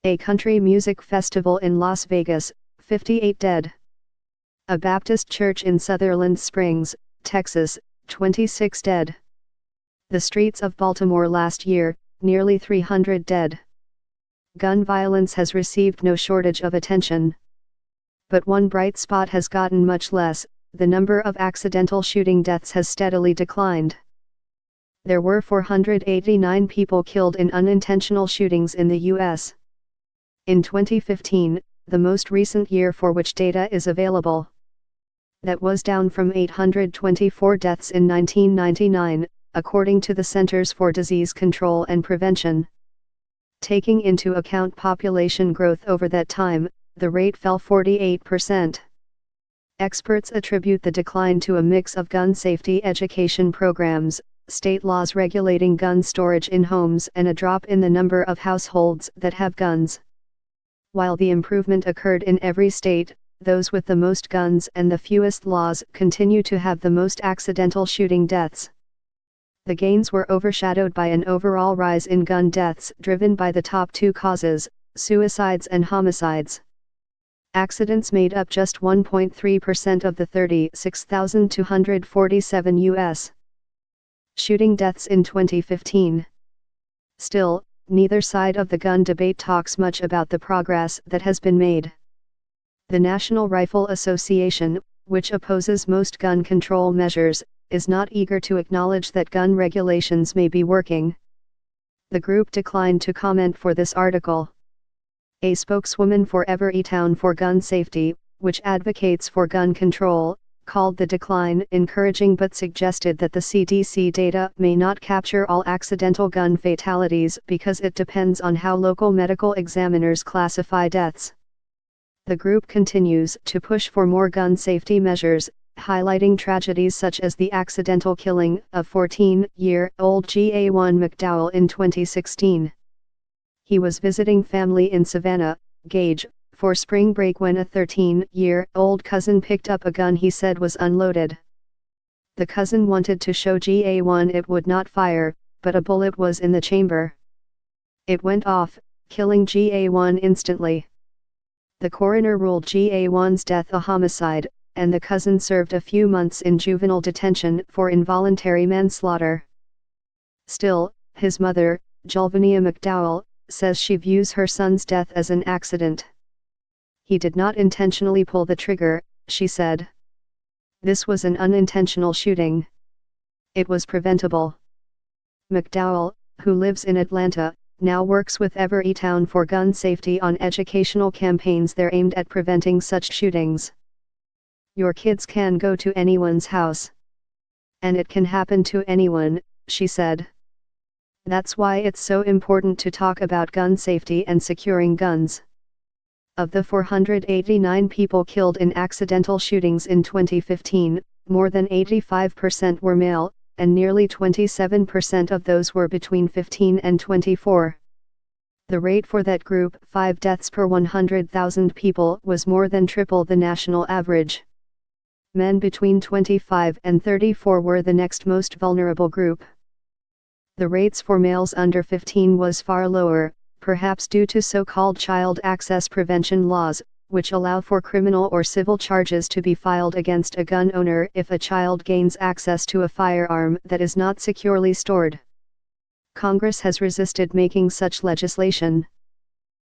A country music festival in Las Vegas, 58 dead. A Baptist church in Sutherland Springs, Texas, 26 dead. The streets of Baltimore last year, nearly 300 dead. Gun violence has received no shortage of attention. But one bright spot has gotten much less: the number of accidental shooting deaths has steadily declined. There were 489 people killed in unintentional shootings in the U.S. in 2015, the most recent year for which data is available. That was down from 824 deaths in 1999, according to the Centers for Disease Control and Prevention. Taking into account population growth over that time, the rate fell 48%. Experts attribute the decline to a mix of gun safety education programs, state laws regulating gun storage in homes, and a drop in the number of households that have guns. While the improvement occurred in every state, those with the most guns and the fewest laws continue to have the most accidental shooting deaths. The gains were overshadowed by an overall rise in gun deaths driven by the top two causes, suicides and homicides. Accidents made up just 1.3% of the 36,247 U.S. shooting deaths in 2015. Still, neither side of the gun debate talks much about the progress that has been made. The National Rifle Association, which opposes most gun control measures, is not eager to acknowledge that gun regulations may be working. The group declined to comment for this article. A spokeswoman for Everytown for Gun Safety, which advocates for gun control, called the decline encouraging but suggested that the CDC data may not capture all accidental gun fatalities because it depends on how local medical examiners classify deaths. The group continues to push for more gun safety measures, highlighting tragedies such as the accidental killing of 14-year-old Ga1 McDowell in 2016. He was visiting family in Savannah, Gage, for spring break when a 13-year-old cousin picked up a gun he said was unloaded. The cousin wanted to show Ga1 it would not fire, but a bullet was in the chamber. It went off, killing Ga1 instantly. The coroner ruled Ga1's death a homicide, and the cousin served a few months in juvenile detention for involuntary manslaughter. Still, his mother, Jalvania McDowell, says she views her son's death as an accident. He did not intentionally pull the trigger, she said. This was an unintentional shooting. It was preventable. McDowell, who lives in Atlanta, now works with Everytown for Gun Safety on educational campaigns there aimed at preventing such shootings. Your kids can go to anyone's house. And it can happen to anyone, she said. That's why it's so important to talk about gun safety and securing guns. Of the 489 people killed in accidental shootings in 2015, more than 85% were male, and nearly 27% of those were between 15 and 24. The rate for that group, 5 deaths per 100,000 people, was more than triple the national average. Men between 25 and 34 were the next most vulnerable group. The rates for males under 15 was far lower, perhaps due to so-called child access prevention laws, which allow for criminal or civil charges to be filed against a gun owner if a child gains access to a firearm that is not securely stored. Congress has resisted making such legislation.